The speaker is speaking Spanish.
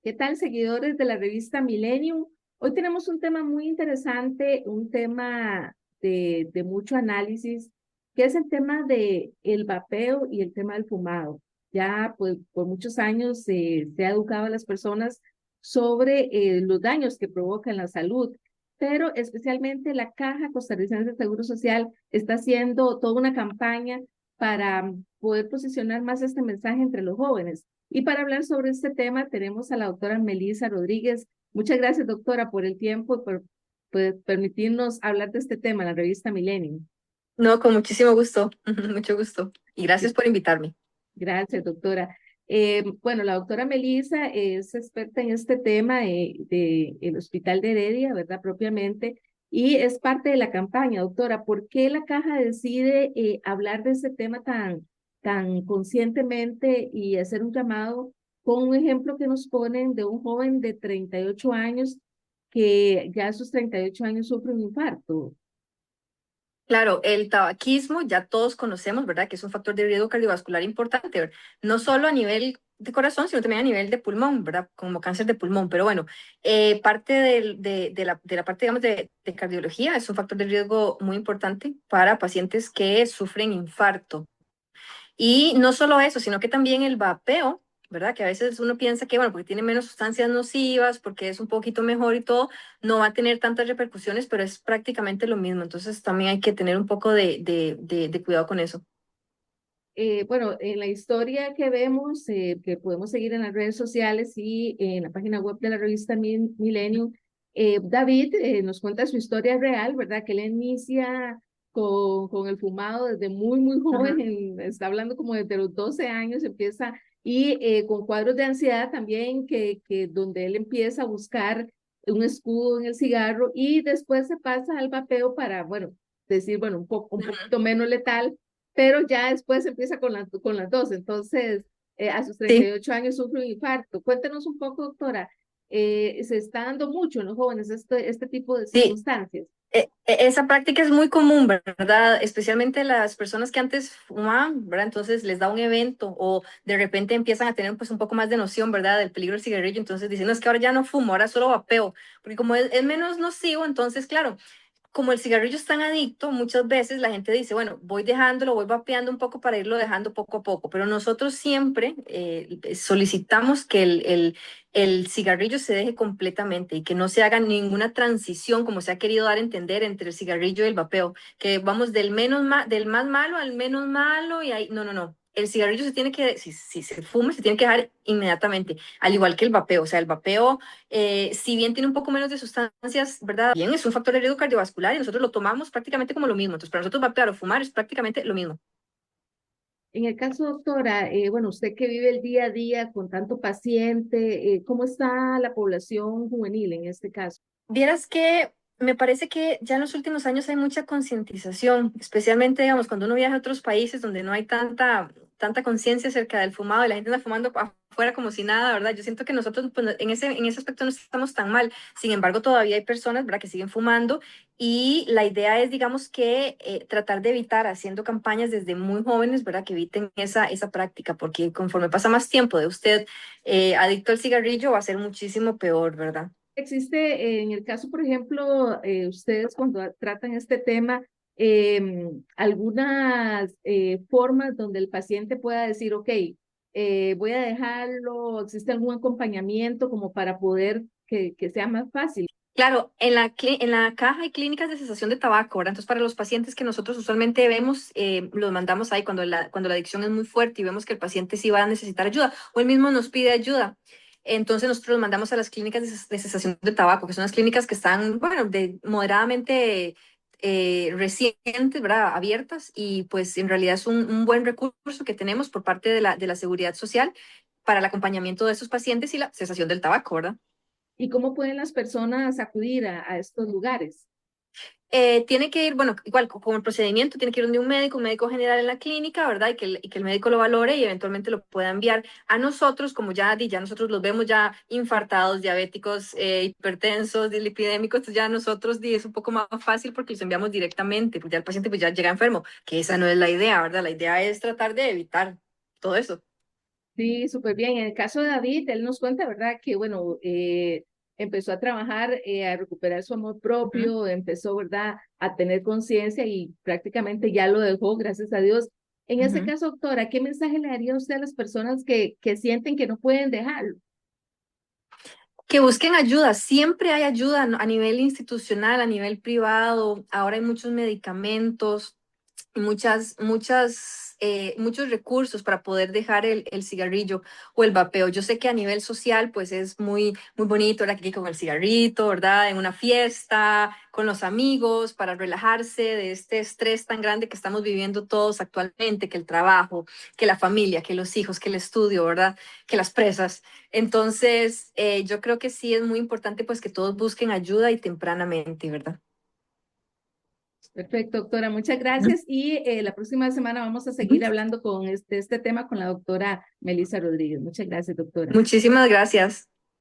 ¿Qué tal, seguidores de la revista Millennium? Hoy tenemos un tema muy interesante, un tema de mucho análisis, que es el tema de el vapeo y el tema del fumado. Ya pues por muchos años se ha educado a las personas sobre los daños que provoca en la salud, pero especialmente la Caja Costarricense de Seguro Social está haciendo toda una campaña para poder posicionar más este mensaje entre los jóvenes. Y para hablar sobre este tema tenemos a la doctora Melissa Rodríguez. Muchas gracias, doctora, por el tiempo y por permitirnos hablar de este tema en la revista Millennium. No, con muchísimo gusto, mucho gusto. Y gracias por invitarme. Gracias, doctora. Bueno, la doctora Melissa es experta en este tema de el Hospital de Heredia, ¿verdad? Propiamente, y es parte de la campaña, doctora. ¿Por qué la Caja decide hablar de este tema tan conscientemente y hacer un llamado con un ejemplo que nos ponen de un joven de 38 años que ya a sus 38 años sufre un infarto? Claro, el tabaquismo ya todos conocemos, ¿verdad? Que es un factor de riesgo cardiovascular importante, ¿verdad? No solo a nivel de corazón, sino también a nivel de pulmón, ¿verdad? Como cáncer de pulmón. Pero bueno, parte de la parte, digamos, de cardiología es un factor de riesgo muy importante para pacientes que sufren infarto. Y no solo eso, sino que también el vapeo, ¿verdad? Que a veces uno piensa que, bueno, porque tiene menos sustancias nocivas, porque es un poquito mejor y todo, no va a tener tantas repercusiones, pero es prácticamente lo mismo. Entonces también hay que tener un poco de cuidado con eso. Bueno, en la historia que vemos, que podemos seguir en las redes sociales y en la página web de la revista Millennium, David nos cuenta su historia real, ¿verdad? Que él inicia con el fumado desde muy joven, Ujú. está hablando como desde los 12 años, empieza, y con cuadros de ansiedad también, que donde él empieza a buscar un escudo en el cigarro y después se pasa al vapeo para, bueno, decir, bueno, un poquito menos letal, pero ya después empieza con las dos. Entonces, a sus treinta Sí. y ocho años sufre un infarto. Cuéntenos un poco, doctora, se está dando mucho en los jóvenes este tipo de Sí, circunstancias. esa práctica es muy común, ¿verdad? Especialmente las personas que antes fumaban, ¿verdad? Entonces les da un evento o de repente empiezan a tener pues un poco más de noción, ¿verdad? Del peligro del cigarrillo. Entonces dicen, no, es que ahora ya no fumo, ahora solo vapeo. Porque como es menos nocivo, entonces, claro, como el cigarrillo es tan adicto, muchas veces la gente dice, bueno, voy dejándolo, voy vapeando un poco para irlo dejando poco a poco, pero nosotros siempre solicitamos que el cigarrillo se deje completamente y que no se haga ninguna transición, como se ha querido dar a entender, entre el cigarrillo y el vapeo, que vamos del más malo al menos malo y ahí, no, no, no. El cigarrillo se tiene que, si se fuma, se tiene que dejar inmediatamente, al igual que el vapeo. O sea, el vapeo si bien tiene un poco menos de sustancias, ¿verdad? Bien, es un factor de riesgo cardiovascular y nosotros lo tomamos prácticamente como lo mismo. Entonces, para nosotros vapear o fumar es prácticamente lo mismo. En el caso, doctora, bueno, usted que vive el día a día con tanto paciente, ¿cómo está la población juvenil en este caso? Vieras que me parece que ya en los últimos años hay mucha concientización, especialmente, digamos, cuando uno viaja a otros países donde no hay tanta conciencia acerca del fumado y la gente anda fumando afuera como si nada, ¿verdad? Yo siento que nosotros pues, en ese aspecto no estamos tan mal. Sin embargo, todavía hay personas, ¿verdad?, que siguen fumando y la idea es, digamos, que tratar de evitar haciendo campañas desde muy jóvenes, ¿verdad?, que eviten esa práctica, porque conforme pasa más tiempo de usted adicto al cigarrillo, va a ser muchísimo peor, ¿verdad? Existe, en el caso, por ejemplo, ustedes cuando tratan este tema, algunas formas donde el paciente pueda decir, ok, voy a dejarlo, existe algún acompañamiento como para poder que sea más fácil. Claro, en la caja hay clínicas de cesación de tabaco, ¿verdad? Entonces, para los pacientes que nosotros usualmente vemos, los mandamos ahí cuando la adicción es muy fuerte y vemos que el paciente sí va a necesitar ayuda o él mismo nos pide ayuda. Entonces, nosotros los mandamos a las clínicas de cesación de tabaco, que son las clínicas que están, bueno, moderadamente recientes, ¿verdad? Abiertas y pues en realidad es un buen recurso que tenemos por parte de la seguridad social para el acompañamiento de esos pacientes y la cesación del tabaco, ¿verdad? ¿Y cómo pueden las personas acudir a estos lugares? Tiene que ir, bueno, igual como el procedimiento, tiene que ir donde un médico general en la clínica, ¿verdad? Y que el médico lo valore y eventualmente lo pueda enviar a nosotros, como ya nosotros los vemos ya infartados, diabéticos, hipertensos, dislipidémicos, entonces ya nosotros es un poco más fácil porque los enviamos directamente, pues ya el paciente pues ya llega enfermo, que esa no es la idea, ¿verdad? La idea es tratar de evitar todo eso. Sí, súper bien. En el caso de David, él nos cuenta, ¿verdad? Que, bueno, empezó a trabajar, a recuperar su amor Ujú, propio, empezó, ¿verdad? A tener conciencia y prácticamente ya lo dejó, gracias a Dios. En ese ujú. caso, doctora, ¿qué mensaje le daría usted a las personas que sienten que no pueden dejarlo? Que busquen ayuda, siempre hay ayuda a nivel institucional, a nivel privado, ahora hay muchos medicamentos, muchos recursos para poder dejar el cigarrillo o el vapeo. Yo sé que a nivel social, pues es muy bonito, ahora aquí con el cigarrito, ¿verdad? En una fiesta, con los amigos, para relajarse de este estrés tan grande que estamos viviendo todos actualmente, que el trabajo, que la familia, que los hijos, que el estudio, ¿verdad? Que las presas. Entonces, yo creo que sí es muy importante, pues, que todos busquen ayuda y tempranamente, ¿verdad? Perfecto, doctora, muchas gracias. Y la próxima semana vamos a seguir hablando con este tema con la doctora Melissa Rodríguez. Muchas gracias, doctora. Muchísimas gracias.